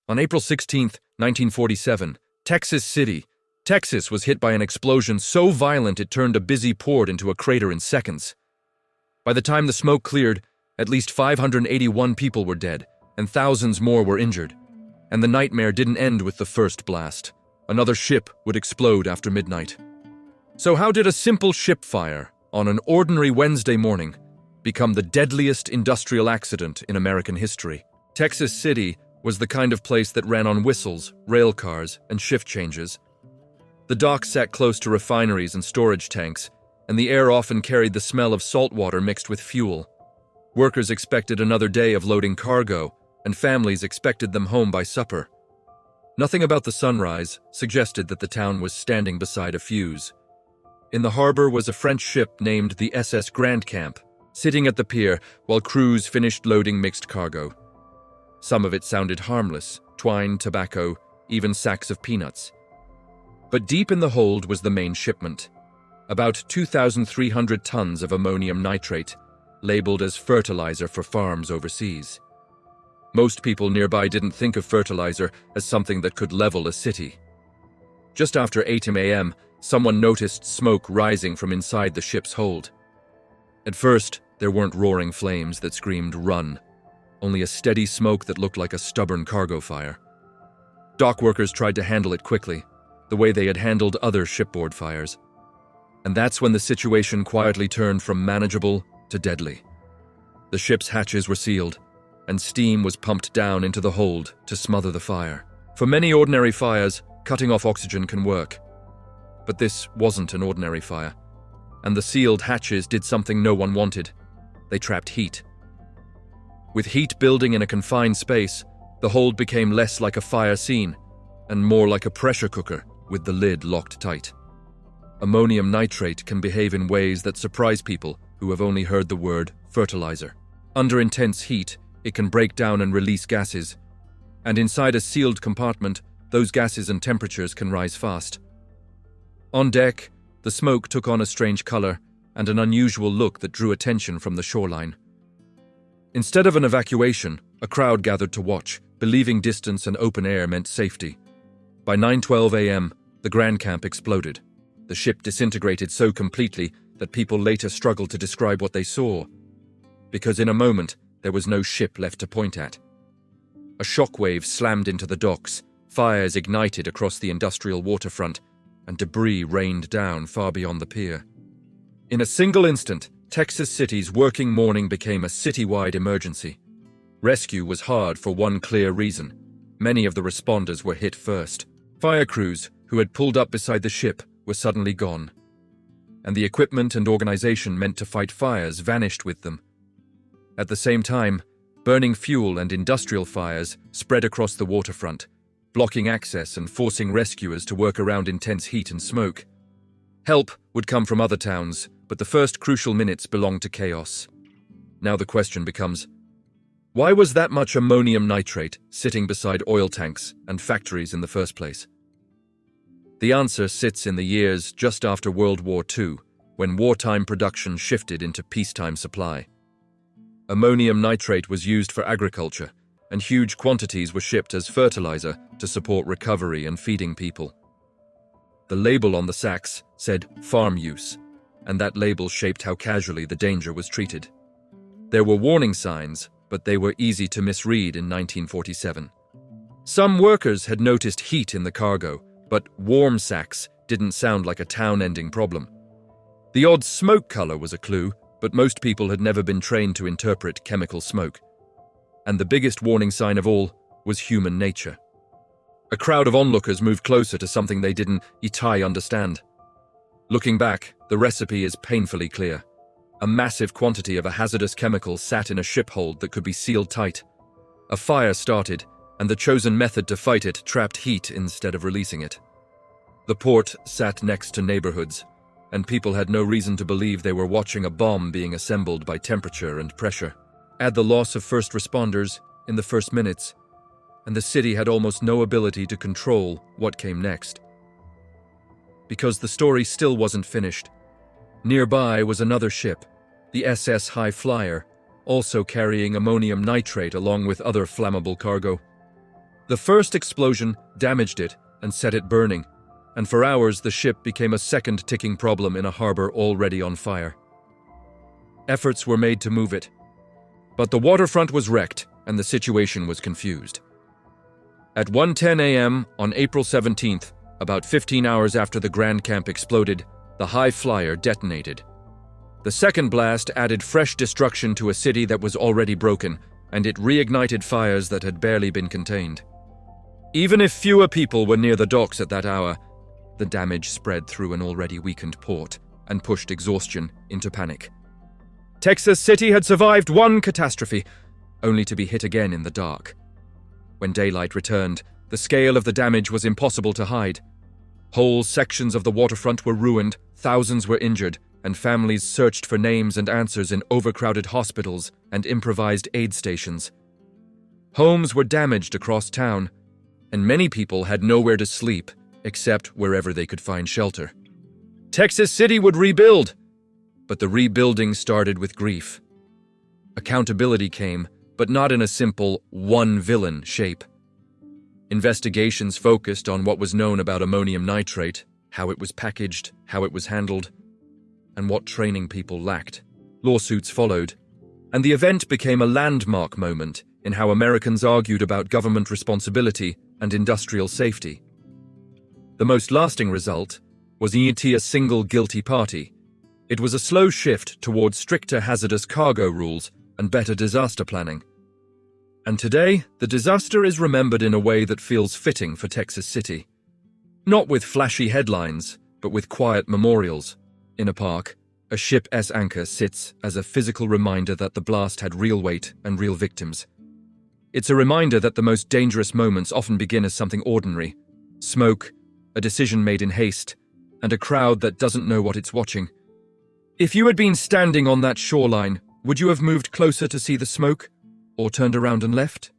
On April 16, 1947, Texas City, Texas was hit by an explosion so violent it turned a busy port into a crater in seconds. By the time the smoke cleared, at least 581 people were dead, and thousands more were injured. And the nightmare didn't end with the first blast. Another ship would explode after midnight. So how did a simple ship fire on an ordinary Wednesday morning become the deadliest industrial accident in American history? Texas City was the kind of place that ran on whistles, rail cars, and shift changes. The dock sat close to refineries and storage tanks, and the air often carried the smell of salt water mixed with fuel. Workers expected another day of loading cargo, and families expected them home by supper. Nothing about the sunrise suggested that the town was standing beside a fuse. In the harbor was a French ship named the SS Grandcamp, sitting at the pier while crews finished loading mixed cargo. Some of it sounded harmless: twine, tobacco, even sacks of peanuts. But deep in the hold was the main shipment. About 2,300 tons of ammonium nitrate, labeled as fertilizer for farms overseas. Most people nearby didn't think of fertilizer as something that could level a city. Just after 8 a.m., someone noticed smoke rising from inside the ship's hold. At first, there weren't roaring flames that screamed "run," only a steady smoke that looked like a stubborn cargo fire. Dock workers tried to handle it quickly, the way they had handled other shipboard fires. And that's when the situation quietly turned from manageable to deadly. The ship's hatches were sealed, and steam was pumped down into the hold to smother the fire. For many ordinary fires, cutting off oxygen can work. But this wasn't an ordinary fire, and the sealed hatches did something no one wanted. They trapped heat. With heat building in a confined space, the hold became less like a fire scene and more like a pressure cooker with the lid locked tight. Ammonium nitrate can behave in ways that surprise people who have only heard the word fertilizer. Under intense heat, it can break down and release gases, and inside a sealed compartment, those gases and temperatures can rise fast. On deck, the smoke took on a strange color and an unusual look that drew attention from the shoreline. Instead of an evacuation, a crowd gathered to watch, believing distance and open air meant safety. By 9:12 a.m., the Grandcamp exploded. The ship disintegrated so completely that people later struggled to describe what they saw, because in a moment, there was no ship left to point at. A shockwave slammed into the docks, fires ignited across the industrial waterfront, and debris rained down far beyond the pier. In a single instant, Texas City's working morning became a citywide emergency. Rescue was hard for one clear reason: many of the responders were hit first. Fire crews, who had pulled up beside the ship, were suddenly gone, and the equipment and organization meant to fight fires vanished with them. At the same time, burning fuel and industrial fires spread across the waterfront, blocking access and forcing rescuers to work around intense heat and smoke. Help would come from other towns, but the first crucial minutes belonged to chaos. Now the question becomes, why was that much ammonium nitrate sitting beside oil tanks and factories in the first place? The answer sits in the years just after World War II, when wartime production shifted into peacetime supply. Ammonium nitrate was used for agriculture, and huge quantities were shipped as fertilizer to support recovery and feeding people. The label on the sacks said "farm use," and that label shaped how casually the danger was treated. There were warning signs, but they were easy to misread in 1947. Some workers had noticed heat in the cargo, but warm sacks didn't sound like a town-ending problem. The odd smoke color was a clue, but most people had never been trained to interpret chemical smoke. And the biggest warning sign of all was human nature. A crowd of onlookers moved closer to something they didn't understand. Looking back, the recipe is painfully clear. A massive quantity of a hazardous chemical sat in a ship hold that could be sealed tight. A fire started, and the chosen method to fight it trapped heat instead of releasing it. The port sat next to neighborhoods, and people had no reason to believe they were watching a bomb being assembled by temperature and pressure. Add the loss of first responders in the first minutes, and the city had almost no ability to control what came next. Because the story still wasn't finished. Nearby was another ship, the SS High Flyer, also carrying ammonium nitrate along with other flammable cargo. The first explosion damaged it and set it burning, and for hours the ship became a second ticking problem in a harbor already on fire. Efforts were made to move it, but the waterfront was wrecked and the situation was confused. At 1:10 a.m. on April 17th, about 15 hours after the Grandcamp exploded, the high flyer detonated. The second blast added fresh destruction to a city that was already broken, and it reignited fires that had barely been contained. Even if fewer people were near the docks at that hour, the damage spread through an already weakened port and pushed exhaustion into panic. Texas City had survived one catastrophe, only to be hit again in the dark. When daylight returned, the scale of the damage was impossible to hide. Whole sections of the waterfront were ruined, thousands were injured, and families searched for names and answers in overcrowded hospitals and improvised aid stations. Homes were damaged across town, and many people had nowhere to sleep except wherever they could find shelter. Texas City would rebuild, but the rebuilding started with grief. Accountability came, but not in a simple one-villain shape. Investigations focused on what was known about ammonium nitrate, how it was packaged, how it was handled, and what training people lacked. Lawsuits followed, and the event became a landmark moment in how Americans argued about government responsibility and industrial safety. The most lasting result was a single guilty party. It was a slow shift towards stricter hazardous cargo rules and better disaster planning. And today, the disaster is remembered in a way that feels fitting for Texas City. Not with flashy headlines, but with quiet memorials. In a park, a ship's anchor sits as a physical reminder that the blast had real weight and real victims. It's a reminder that the most dangerous moments often begin as something ordinary. Smoke, a decision made in haste, and a crowd that doesn't know what it's watching. If you had been standing on that shoreline, would you have moved closer to see the smoke, or turned around and left?